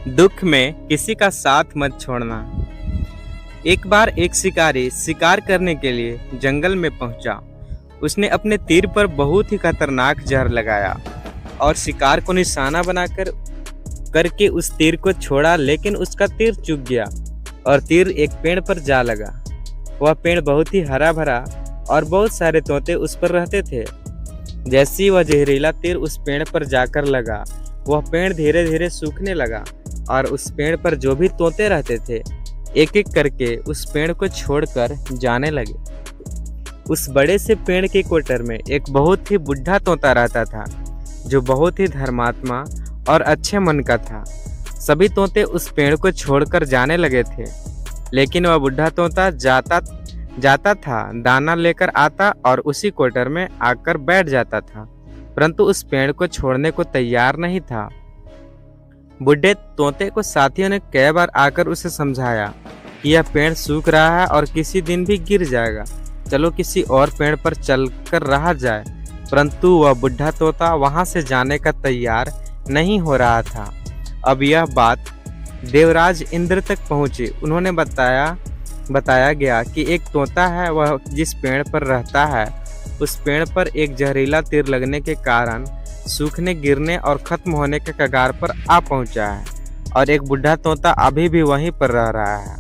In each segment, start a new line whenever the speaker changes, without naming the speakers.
दुख में किसी का साथ मत छोड़ना। एक बार एक शिकारी शिकार करने के लिए जंगल में पहुंचा। उसने अपने तीर पर बहुत ही खतरनाक जहर लगाया और शिकार को निशाना बनाकर करके उस तीर को छोड़ा, लेकिन उसका तीर चूक गया और तीर एक पेड़ पर जा लगा। वह पेड़ बहुत ही हरा भरा और बहुत सारे तोते उस पर रहते थे। जैसे ही वह जहरीला तीर उस पेड़ पर जाकर लगा, वह पेड़ धीरे धीरे सूखने लगा और उस पेड़ पर जो भी तोते रहते थे एक एक करके उस पेड़ को छोड़कर जाने लगे। उस बड़े से पेड़ के कोटर में एक बहुत ही बुढ़ा तोता रहता था, जो बहुत ही धर्मात्मा और अच्छे मन का था। सभी तोते उस पेड़ को छोड़कर जाने लगे थे, लेकिन वह बुढ़ा तोता जाता था, दाना लेकर आता और उसी कोटर में आकर बैठ जाता था, परंतु उस पेड़ को छोड़ने को तैयार नहीं था। बुढ़े तोते को साथियों ने कई बार आकर उसे समझाया कि यह पेड़ सूख रहा है और किसी दिन भी गिर जाएगा, चलो किसी और पेड़ पर चलकर रहा जाए, परंतु वह बुढ़ा तोता वहां से जाने का तैयार नहीं हो रहा था। अब यह बात देवराज इंद्र तक पहुंची। उन्होंने बताया गया कि एक तोता है, वह जिस पेड़ पर रहता है उस पेड़ पर एक जहरीला तीर लगने के कारण सूखने, गिरने और खत्म होने के कगार पर आ पहुंचा है, और एक बुढ़ा तोता अभी भी वहीं पर रह रहा है।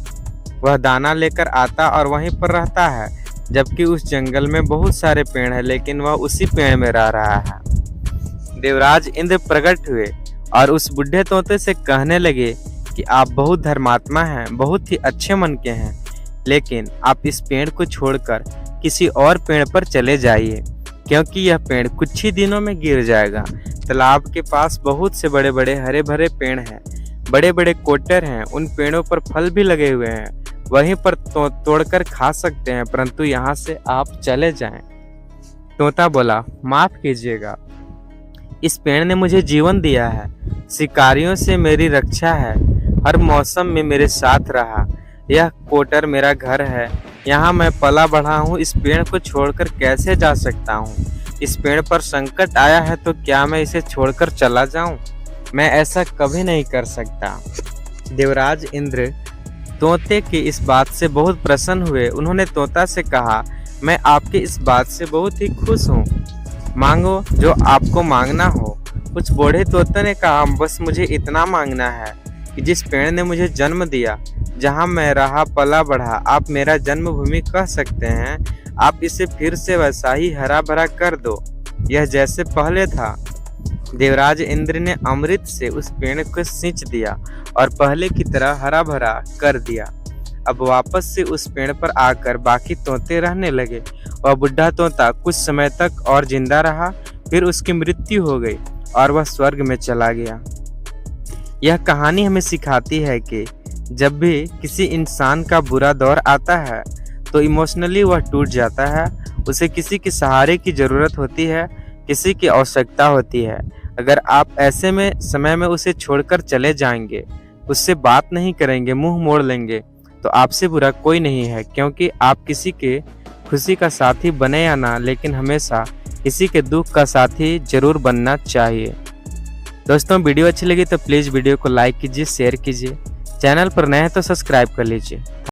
वह दाना लेकर आता और वहीं पर रहता है, जबकि उस जंगल में बहुत सारे पेड़ हैं, लेकिन वह उसी पेड़ में रह रहा है। देवराज इंद्र प्रकट हुए और उस बुढ़े तोते से कहने लगे कि आप बहुत धर्मात्मा हैं, बहुत ही अच्छे मन के हैं, लेकिन आप इस पेड़ को छोड़कर किसी और पेड़ पर चले जाइए, क्योंकि यह पेड़ कुछ ही दिनों में गिर जाएगा। तालाब के पास बहुत से बड़े बड़े हरे भरे पेड़ हैं, बड़े बड़े कोटर हैं, उन पेड़ों पर फल भी लगे हुए हैं, वहीं पर तोड़कर खा सकते हैं, परंतु यहाँ से आप चले जाएं। तोता बोला, माफ कीजिएगा, इस पेड़ ने मुझे जीवन दिया है, शिकारियों से मेरी रक्षा है, हर मौसम में मेरे साथ रहा, यह कोटर मेरा घर है, यहाँ मैं पला बढ़ा हूँ, इस पेड़ को छोड़कर कैसे जा सकता हूँ? इस पेड़ पर संकट आया है तो क्या मैं इसे छोड़कर चला जाऊँ? मैं ऐसा कभी नहीं कर सकता। देवराज इंद्र तोते की इस बात से बहुत प्रसन्न हुए। उन्होंने तोता से कहा, मैं आपकी इस बात से बहुत ही खुश हूँ, मांगो जो आपको मांगना हो। कुछ बूढ़े तोते ने कहा, बस मुझे इतना मांगना है कि जिस पेड़ ने मुझे जन्म दिया, जहाँ मैं रहा पला बढ़ा, आप मेरा जन्मभूमि कह सकते हैं, आप इसे फिर से वैसा ही हरा भरा कर दो, यह जैसे पहले था। देवराज इंद्र ने अमृत से उस पेड़ को सींच दिया और पहले की तरह हरा भरा कर दिया। अब वापस से उस पेड़ पर आकर बाकी तोते रहने लगे। वह बुढ़ा तोता कुछ समय तक और जिंदा रहा, फिर उसकी मृत्यु हो गई और वह स्वर्ग में चला गया। यह कहानी हमें सिखाती है कि जब भी किसी इंसान का बुरा दौर आता है तो इमोशनली वह टूट जाता है, उसे किसी के सहारे की ज़रूरत होती है, किसी की आवश्यकता होती है। अगर आप ऐसे में समय में उसे छोड़कर चले जाएंगे, उससे बात नहीं करेंगे, मुंह मोड़ लेंगे, तो आपसे बुरा कोई नहीं है, क्योंकि आप किसी के खुशी का साथी बने या ना, लेकिन हमेशा किसी के दुख का साथी जरूर बनना चाहिए। दोस्तों, वीडियो अच्छी लगी तो प्लीज़ वीडियो को लाइक कीजिए, शेयर कीजिए, चैनल पर नए हैं तो सब्सक्राइब कर लीजिए।